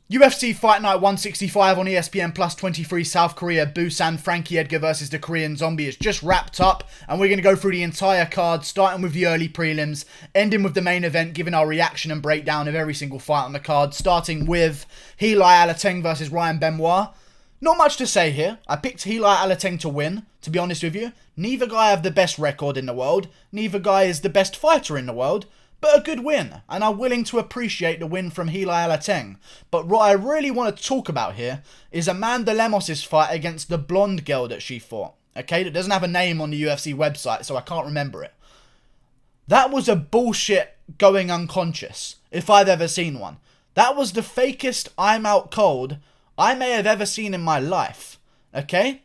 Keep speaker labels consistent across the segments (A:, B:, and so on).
A: UFC Fight Night 165 on ESPN Plus 23 South Korea Busan Frankie Edgar versus the Korean Zombie is just wrapped up, and we're going to go through the entire card, starting with the early prelims, ending with the main event, giving our reaction and breakdown of every single fight on the card, starting with Heli Alateng versus Ryan Benoit. Not much to say here. I picked Heli Alateng to win, to be honest with you. Neither guy have the best record in the world, neither guy is the best fighter in the world, but a good win, and I'm willing to appreciate the win from Heli Alateng. But what I really want to talk about here is Amanda Lemos' fight against the blonde girl that she fought. Okay, that doesn't have a name on the UFC website, so I can't remember it. That was a bullshit going unconscious, if I've ever seen one. That was the fakest I'm out cold I may have ever seen in my life. Okay?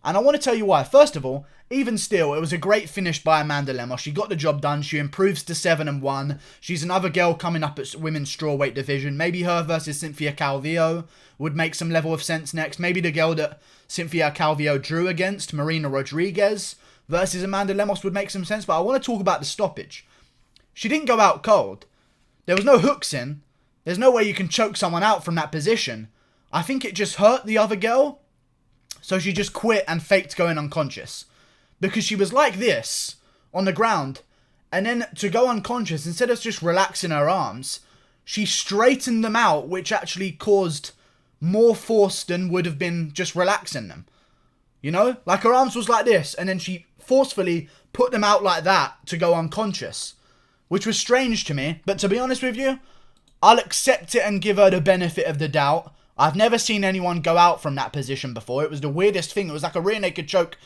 A: And I want to tell you why. First of all, even still, it was a great finish by Amanda Lemos. She got the job done. She improves to 7-1. She's another girl coming up at women's strawweight division. Maybe her versus Cynthia Calvillo would make some level of sense next. Maybe the girl that Cynthia Calvillo drew against, Marina Rodriguez, versus Amanda Lemos would make some sense. But I want to talk about the stoppage. She didn't go out cold. There was no hooks in. There's no way you can choke someone out from that position. I think it just hurt the other girl. So she just quit and faked going unconscious. Because she was like this, on the ground, and then to go unconscious, instead of just relaxing her arms, she straightened them out, which actually caused more force than would have been just relaxing them. You know? Like her arms was like this, and then she forcefully put them out like that to go unconscious. Which was strange to me, but to be honest with you, I'll accept it and give her the benefit of the doubt. I've never seen anyone go out from that position before. It was the weirdest thing. It was like a rear naked choke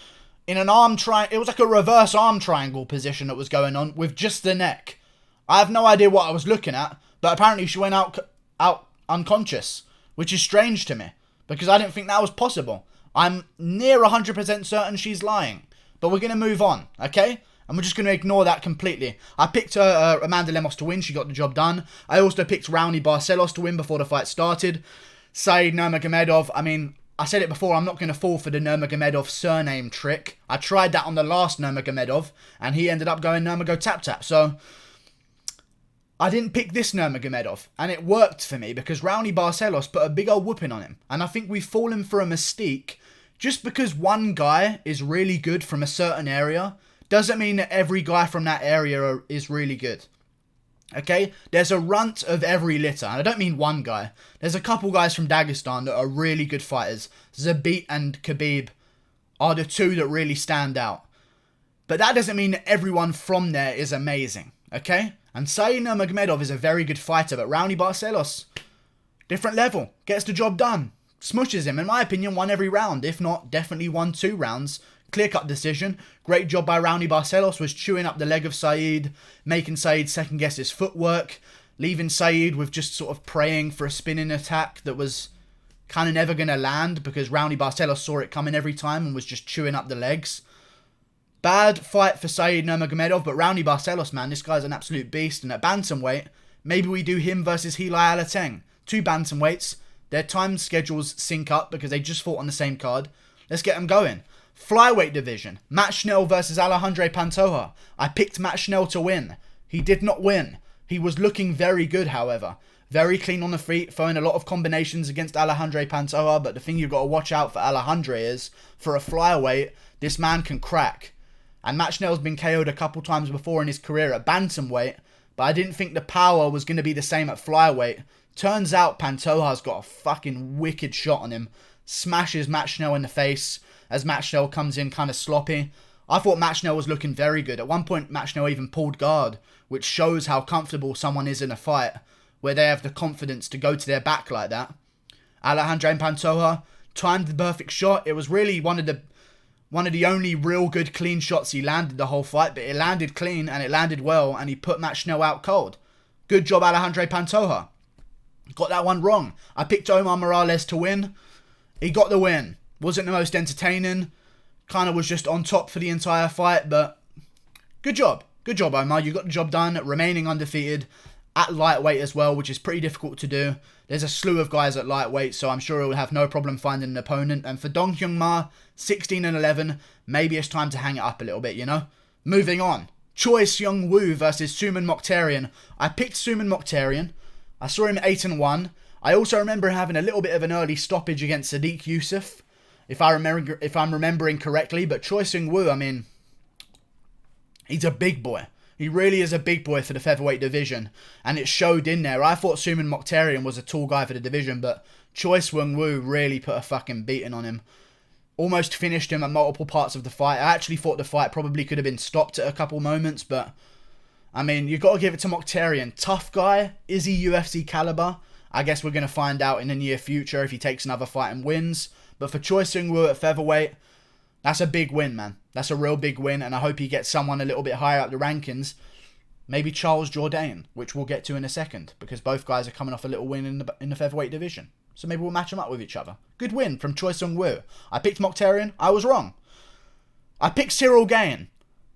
A: in an arm triangle. It was like a reverse arm triangle position that was going on with just the neck. I have no idea what I was looking at, but apparently she went out unconscious, which is strange to me because I didn't think that was possible. I'm near 100% certain she's lying, but we're going to move on, okay? And we're just going to ignore that completely. I picked Amanda Lemos to win. She got the job done. I also picked Raoni Barcelos to win before the fight started. Said Nurmagomedov, I mean, I said it before, I'm not going to fall for the Nurmagomedov surname trick. I tried that on the last Nurmagomedov, and he ended up going Nurmago Tap Tap. So, I didn't pick this Nurmagomedov, and it worked for me because Raoni Barcelos put a big old whooping on him. And I think we've fallen for a mystique. Just because one guy is really good from a certain area, doesn't mean that every guy from that area is really good. Okay, there's a runt of every litter, and I don't mean one guy. There's a couple guys from Dagestan that are really good fighters. Zabit and Khabib are the two that really stand out. But that doesn't mean that everyone from there is amazing, okay? And Said Nurmagomedov is a very good fighter, but Raoni Barcelos, different level, gets the job done. Smushes him, in my opinion, won every round. If not, definitely won 2 rounds. Clear-cut decision. Great job by Raoni Barcelos, was chewing up the leg of Said, making Said second-guess his footwork, leaving Said with just sort of praying for a spinning attack that was kind of never going to land because Raoni Barcelos saw it coming every time and was just chewing up the legs. Bad fight for Said Nurmagomedov, but Raoni Barcelos, man, this guy's an absolute beast. And at bantamweight, maybe we do him versus Heli Alateng. 2 bantamweights. Their time schedules sync up because they just fought on the same card. Let's get them going. Flyweight division, Matt Schnell versus Alejandro Pantoja. I picked Matt Schnell to win. He did not win. He was looking very good, however. Very clean on the feet, throwing a lot of combinations against Alejandro Pantoja, but the thing you've got to watch out for Alejandro is, for a flyweight, this man can crack. And Matt Schnell's been KO'd a couple times before in his career at bantamweight, but I didn't think the power was going to be the same at flyweight. Turns out Pantoja's got a fucking wicked shot on him. Smashes Matt Schnell in the face as Matt Schnell comes in kind of sloppy. I thought Matt Schnell was looking very good. At one point, Matt Schnell even pulled guard, which shows how comfortable someone is in a fight, where they have the confidence to go to their back like that. Alejandro Pantoja timed the perfect shot. It was really one of the only real good clean shots he landed the whole fight, but it landed clean and it landed well, and he put Matt Schnell out cold. Good job, Alejandro Pantoja. Got that one wrong. I picked Omar Morales to win. He got the win. Wasn't the most entertaining. Kind of was just on top for the entire fight, but good job. Good job, Omar. You got the job done, remaining undefeated at lightweight as well, which is pretty difficult to do. There's a slew of guys at lightweight, so I'm sure he'll have no problem finding an opponent. And for Dong Hyun Ma, 16-11, maybe it's time to hang it up a little bit, you know? Moving on. Choi Seung-woo versus Suman Mokhtarian. I picked Suman Mokhtarian. I saw him 8-1. I also remember having a little bit of an early stoppage against Sadiq Yusuff, if I'm remembering correctly. But Choi Seung-woo, I mean, he's a big boy. He really is a big boy for the featherweight division, and it showed in there. I thought Suman Mokhtarian was a tall guy for the division, but Choi Seung-woo really put a fucking beating on him. Almost finished him at multiple parts of the fight. I actually thought the fight probably could have been stopped at a couple moments, but I mean, you got to give it to Mokhtarian. Tough guy. Is he UFC caliber? I guess we're going to find out in the near future if he takes another fight and wins. But for Choi Seung-woo at featherweight, that's a big win, man. That's a real big win, and I hope he gets someone a little bit higher up the rankings. Maybe Charles Jourdain, which we'll get to in a second, because both guys are coming off a little win in the featherweight division. So maybe we'll match them up with each other. Good win from Choi Seung-woo. I picked Mokhtarian. I was wrong. I picked Ciryl Gane.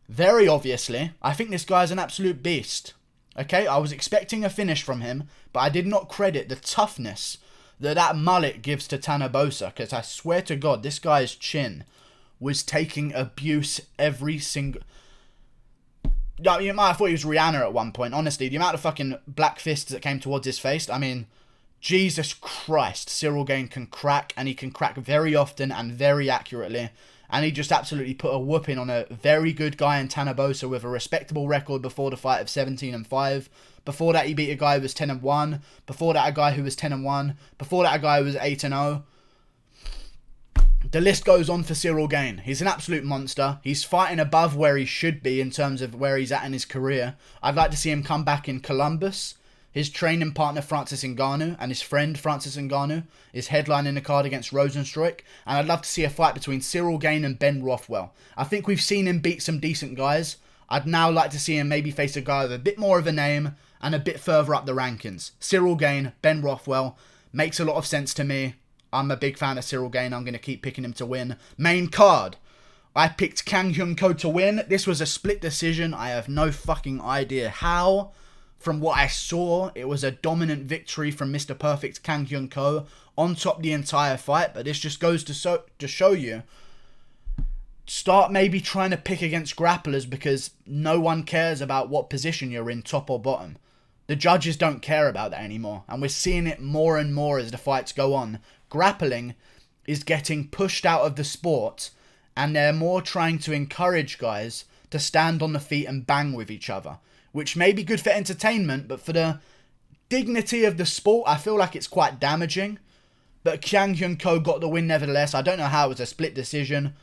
A: Very obviously. I think this guy's an absolute beast. Okay, I was expecting a finish from him, but I did not credit the toughness that mullet gives to Tanner Boser, because I swear to God, this guy's chin was taking abuse every single... You might have thought he was Rihanna at one point. Honestly, the amount of fucking black fists that came towards his face, I mean, Jesus Christ, Ciryl Gane can crack, and he can crack very often and very accurately. And he just absolutely put a whooping on a very good guy in Tanner Boser with a respectable record before the fight of 17-5. Before that, he beat a guy who was 10-1. Before that, a guy who was 10-1. Before that, a guy who was 8-0. The list goes on for Ciryl Gane. He's an absolute monster. He's fighting above where he should be in terms of where he's at in his career. I'd like to see him come back in Columbus. His training partner Francis Ngannou and his friend Francis Ngannou is headlining the card against Rosenstruik. And I'd love to see a fight between Ciryl Gane and Ben Rothwell. I think we've seen him beat some decent guys. I'd now like to see him maybe face a guy with a bit more of a name and a bit further up the rankings. Ciryl Gane, Ben Rothwell. Makes a lot of sense to me. I'm a big fan of Ciryl Gane. I'm going to keep picking him to win. Main card. I picked Kang Hyun-ko to win. This was a split decision. I have no fucking idea how. From what I saw, it was a dominant victory from Mr. Perfect Kang Hyun-ko on top the entire fight. But this just goes to show you. Start maybe trying to pick against grapplers, because no one cares about what position you're in, top or bottom. The judges don't care about that anymore. And we're seeing it more and more as the fights go on. Grappling is getting pushed out of the sport, and they're more trying to encourage guys to stand on the feet and bang with each other, which may be good for entertainment, but for the dignity of the sport, I feel like it's quite damaging. But Kang Hyun-ko got the win nevertheless. I don't know how it was a split decision,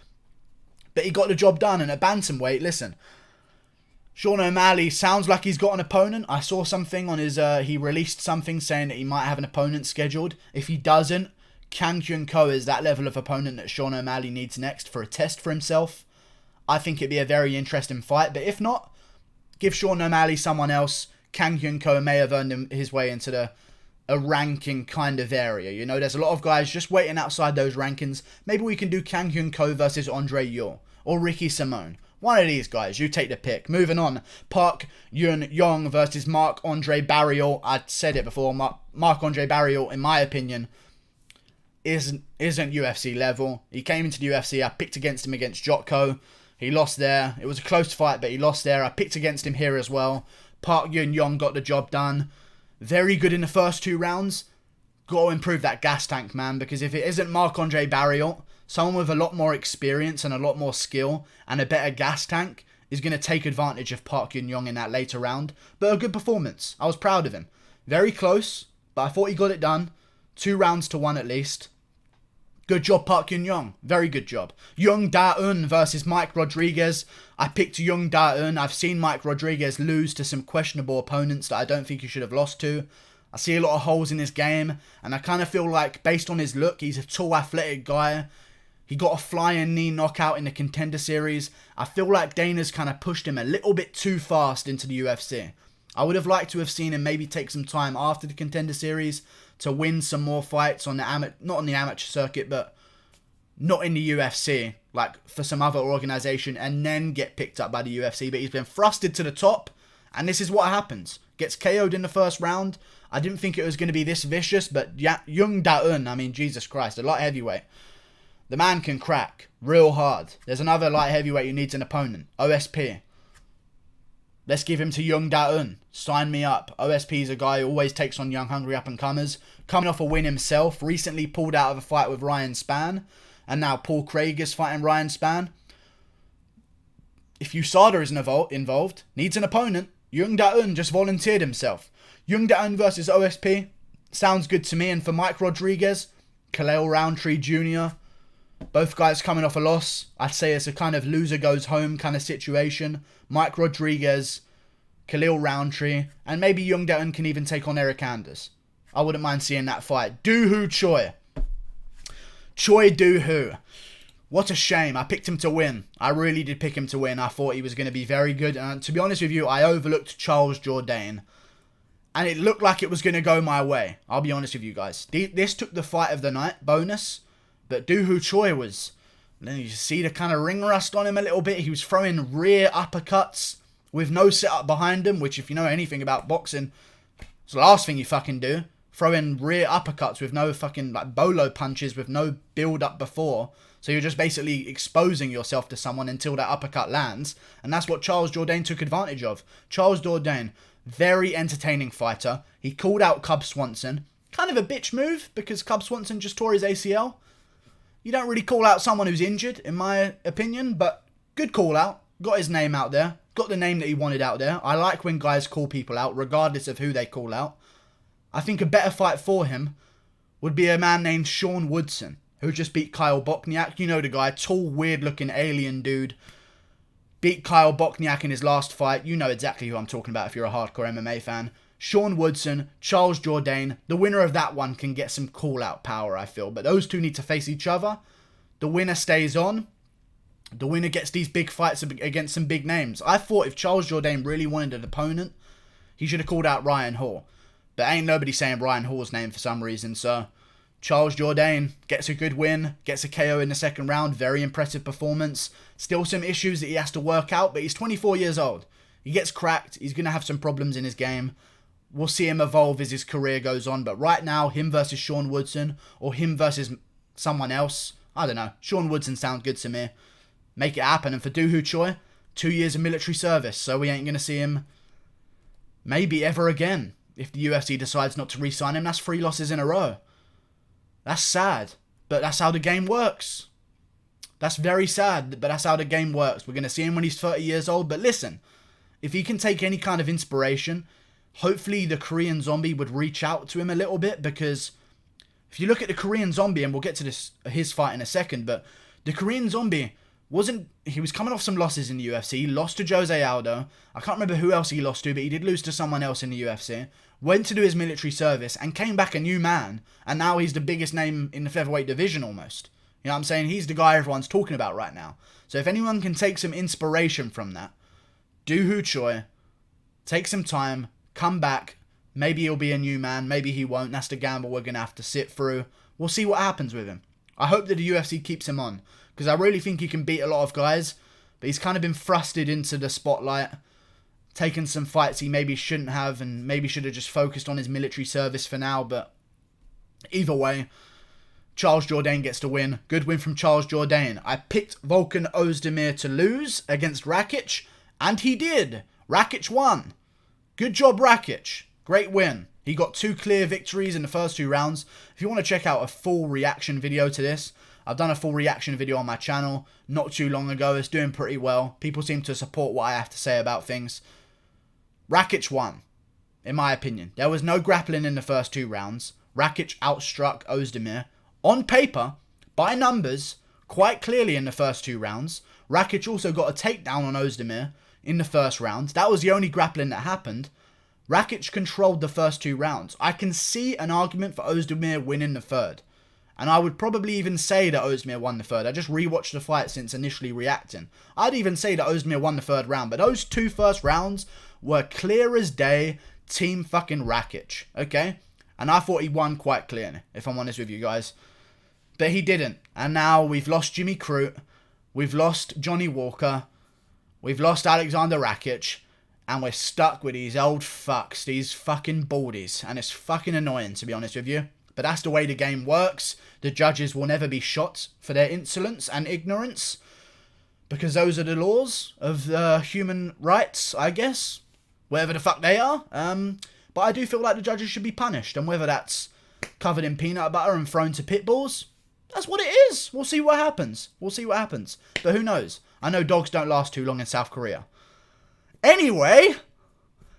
A: but he got the job done. And at bantamweight, listen, Sean O'Malley sounds like he's got an opponent. I saw something on his, he released something saying that he might have an opponent scheduled. If he doesn't, Kang Hyun-ko is that level of opponent that Sean O'Malley needs next for a test for himself. I think it'd be a very interesting fight, but if not, give Sean O'Malley someone else. Kang Hyun-ko may have earned his way into a ranking kind of area. You know, there's a lot of guys just waiting outside those rankings. Maybe we can do Kang Hyun-ko versus Andre Yor or Ricky Simone. One of these guys, you take the pick. Moving on, Park Yun-yong versus Marc-Andre Barriault. I'd said it before, Marc-Andre Barriault, in my opinion, isn't UFC level. He came into the UFC, I picked against him against Jotko. He lost there. It was a close fight, but he lost there. I picked against him here as well. Park Yun-yong got the job done. Very good in the first 2 rounds. Got to improve that gas tank, man, because if it isn't Marc-Andre Barriault, someone with a lot more experience and a lot more skill and a better gas tank is going to take advantage of Park Yun-yong in that later round. But a good performance. I was proud of him. Very close, but I thought he got it done. 2 rounds to 1 at least. Good job, Park Yun-yong. Very good job. Young Da-un versus Mike Rodriguez. I picked Young Da-un. I've seen Mike Rodriguez lose to some questionable opponents that I don't think he should have lost to. I see a lot of holes in his game, and I kind of feel like, based on his look, he's a tall, athletic guy. He got a flying knee knockout in the Contender Series. I feel like Dana's kind of pushed him a little bit too fast into the UFC. I would have liked to have seen him maybe take some time after the Contender Series to win some more fights on the not on the amateur circuit, but not in the UFC, like for some other organization, and then get picked up by the UFC. But he's been thrusted to the top, and this is what happens. Gets KO'd in the first round. I didn't think it was going to be this vicious, but yeah, Young Da-un, I mean, Jesus Christ, a light heavyweight. The man can crack real hard. There's another light heavyweight who needs an opponent. OSP. Let's give him to Young Da-un. Sign me up. OSP is a guy who always takes on young, hungry up-and-comers. Coming off a win himself. Recently pulled out of a fight with Ryan Spann. And now Paul Craig is fighting Ryan Spann. If USADA isn't involved, needs an opponent. Young Da-un just volunteered himself. Young Da-un versus OSP. Sounds good to me. And for Mike Rodriguez, Khalil Roundtree Jr., both guys coming off a loss. I'd say it's a kind of loser goes home kind of situation. Mike Rodriguez, Khalil Roundtree, and maybe Young Da-un can even take on Eric Anders. I wouldn't mind seeing that fight. Doo-hoo Choi. Choi Doo-hoo. What a shame. I picked him to win. I really did pick him to win. I thought he was going to be very good. And to be honest with you, I overlooked Charles Jourdain. And it looked like it was going to go my way. I'll be honest with you guys. This took the fight of the night bonus. But Doo-hoo Choi was... You see the kind of ring rust on him a little bit. He was throwing rear uppercuts with no setup behind him. Which if you know anything about boxing, it's the last thing you fucking do. Throwing rear uppercuts with no fucking like bolo punches with no build up before. So you're just basically exposing yourself to someone until that uppercut lands. And that's what Charles Jourdain took advantage of. Charles Jourdain, very entertaining fighter. He called out Cub Swanson. Kind of a bitch move because Cub Swanson just tore his ACL. You don't really call out someone who's injured, in my opinion. But good call out. Got his name out there. Got the name that he wanted out there. I like when guys call people out, regardless of who they call out. I think a better fight for him would be a man named Sean Woodson, who just beat Kyle Bochniak. You know the guy, tall, weird-looking alien dude. Beat Kyle Bochniak in his last fight. You know exactly who I'm talking about if you're a hardcore MMA fan. Sean Woodson, Charles Jourdain. The winner of that one can get some call-out power, I feel. But those two need to face each other. The winner stays on. The winner gets these big fights against some big names. I thought if Charles Jourdain really wanted an opponent, he should have called out Ryan Hall. But ain't nobody saying Ryan Hall's name for some reason, so... Charles Jourdain gets a good win, gets a KO in the second round, very impressive performance. Still some issues that he has to work out, but he's 24 years old. He gets cracked, he's going to have some problems in his game. We'll see him evolve as his career goes on, but right now, him versus Sean Woodson, or him versus someone else, I don't know. Sean Woodson sounds good to me. Make it happen, and for Doo-hoo Choi, 2 years of military service, so we ain't going to see him maybe ever again. If the UFC decides not to re-sign him, that's 3 losses in a row. That's sad, but that's how the game works. That's very sad, but that's how the game works. We're going to see him when he's 30 years old, but listen, if he can take any kind of inspiration, hopefully the Korean Zombie would reach out to him a little bit, because if you look at the Korean Zombie, and we'll get to his fight in a second, but the Korean Zombie he was coming off some losses in the UFC. He lost to Jose Aldo. I can't remember who else he lost to, but he did lose to someone else in the UFC. Went to do his military service and came back a new man. And now he's the biggest name in the featherweight division almost. You know what I'm saying? He's the guy everyone's talking about right now. So if anyone can take some inspiration from that, Doo-hoo Choi, take some time, come back. Maybe he'll be a new man. Maybe he won't. That's the gamble we're going to have to sit through. We'll see what happens with him. I hope that the UFC keeps him on, because I really think he can beat a lot of guys, but he's kind of been thrusted into the spotlight, taken some fights he maybe shouldn't have, and maybe should have just focused on his military service for now, but either way, Charles Jourdain gets to win. Good win from Charles Jourdain. I picked Like Oezdemir to lose against Rakic, and he did. Rakic won. Good job, Rakic. Great win. He got 2 clear victories in the first 2 rounds. If you want to check out a full reaction video to this, I've done a full reaction video on my channel not too long ago. It's doing pretty well. People seem to support what I have to say about things. Rakic won, in my opinion. There was no grappling in the first 2 rounds. Rakic outstruck Oezdemir. On paper, by numbers, quite clearly in the first 2 rounds. Rakic also got a takedown on Oezdemir in the first round. That was the only grappling that happened. Rakic controlled the first 2 rounds. I can see an argument for Oezdemir winning the third. And I would probably even say that Oezdemir won the third. I just rewatched the fight since initially reacting. I'd even say that Oezdemir won the third round. But those 2 first rounds were clear as day. Team fucking Rakic. Okay? And I thought he won quite clearly, if I'm honest with you guys. But he didn't. And now we've lost Jimmy Crute. We've lost Johnny Walker. We've lost Alexander Rakic. And we're stuck with these old fucks, these fucking baldies. And it's fucking annoying, to be honest with you. But that's the way the game works. The judges will never be shot for their insolence and ignorance. because those are the laws of human rights, I guess. Whatever the fuck they are. But I do feel like the judges should be punished. And whether that's covered in peanut butter and thrown to pit bulls, that's what it is. We'll see what happens. We'll see what happens. But who knows? I know dogs don't last too long in South Korea. Anyway,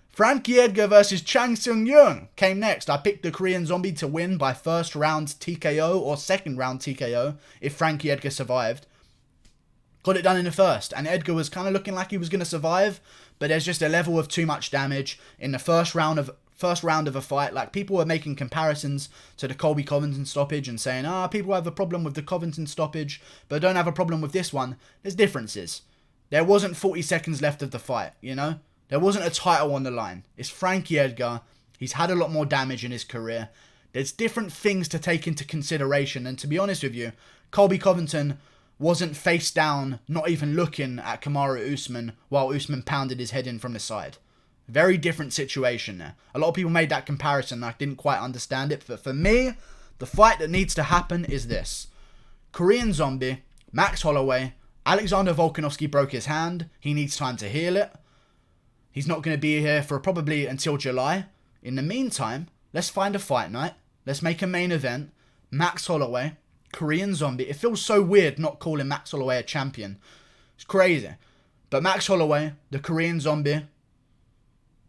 A: Frankie Edgar versus Chang Seung-young came next. I picked the Korean Zombie to win by first round TKO or second round TKO if Frankie Edgar survived. Got it done in the first, and Edgar was kind of looking like he was going to survive, but there's just a level of too much damage in the first round of a fight. Like, people were making comparisons to the Colby Covington stoppage and saying, people have a problem with the Covington stoppage, but don't have a problem with this one. There's differences. There wasn't 40 seconds left of the fight, you know? There wasn't a title on the line. It's Frankie Edgar. He's had a lot more damage in his career. There's different things to take into consideration, and to be honest with you, Colby Covington wasn't face down, not even looking at Kamaru Usman while Usman pounded his head in from the side. Very different situation there. A lot of people made that comparison. I didn't quite understand it. But for me, the fight that needs to happen is this. Korean Zombie, Max Holloway, Alexander Volkanovski broke his hand. He needs time to heal it. He's not going to be here for probably until July. In the meantime, let's find a fight night. Let's make a main event. Max Holloway, Korean Zombie. It feels so weird not calling Max Holloway a champion. It's crazy. But Max Holloway, the Korean Zombie,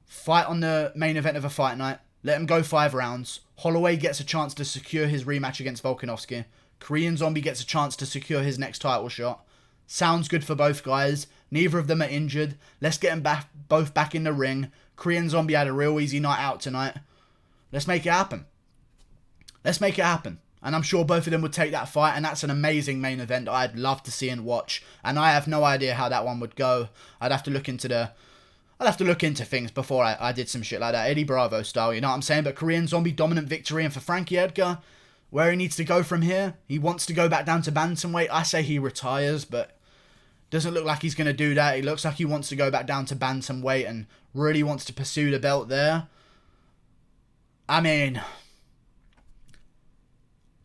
A: fight on the main event of a fight night. Let him go 5 rounds. Holloway gets a chance to secure his rematch against Volkanovski. Korean Zombie gets a chance to secure his next title shot. Sounds good for both guys. Neither of them are injured. Let's get them both back in the ring. Korean Zombie had a real easy night out tonight. Let's make it happen. Let's make it happen. And I'm sure both of them would take that fight, and that's an amazing main event that I'd love to see and watch. And I have no idea how that one would go. I'd have to look into things before I did some shit like that, Eddie Bravo style, you know what I'm saying? But Korean Zombie, dominant victory, and for Frankie Edgar, where he needs to go from here, he wants to go back down to bantamweight. I say he retires, but doesn't look like he's going to do that. He looks like he wants to go back down to bantamweight and really wants to pursue the belt there. I mean,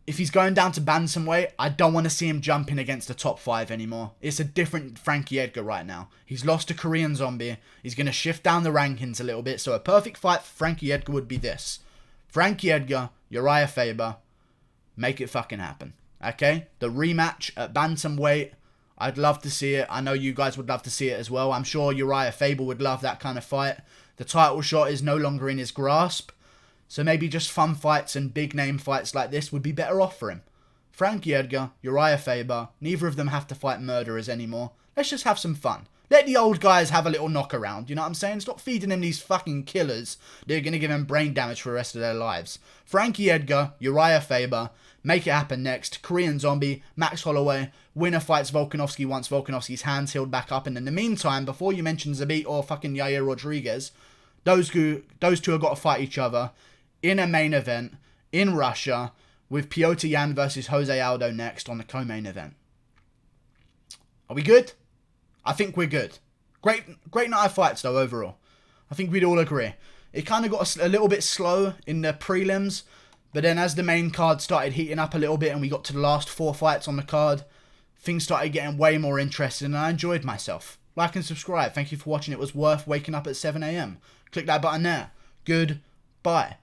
A: if he's going down to bantamweight, I don't want to see him jumping against the top 5 anymore. It's a different Frankie Edgar right now. He's lost to Korean Zombie. He's going to shift down the rankings a little bit. So a perfect fight for Frankie Edgar would be this. Frankie Edgar, Uriah Faber. Make it fucking happen. Okay? The rematch at bantamweight. I'd love to see it. I know you guys would love to see it as well. I'm sure Uriah Faber would love that kind of fight. The title shot is no longer in his grasp. So maybe just fun fights and big name fights like this would be better off for him. Frankie Edgar, Uriah Faber, neither of them have to fight murderers anymore. Let's just have some fun. Let the old guys have a little knock around, you know what I'm saying? Stop feeding him these fucking killers that are going to give him brain damage for the rest of their lives. Frankie Edgar, Uriah Faber, make it happen next. Korean Zombie, Max Holloway, winner fights Volkanovski once Volkanovski's hands healed back up. And in the meantime, before you mention Zabit or fucking Yair Rodriguez, those two have got to fight each other in a main event in Russia with Piotr Yan versus Jose Aldo next on the co-main event. Are we good? I think we're good. Great night of fights though overall. I think we'd all agree. It kind of got a little bit slow in the prelims, but then as the main card started heating up a little bit and we got to the last 4 fights on the card, things started getting way more interesting and I enjoyed myself. Like and subscribe. Thank you for watching. It was worth waking up at 7 AM. Click that button there. Goodbye.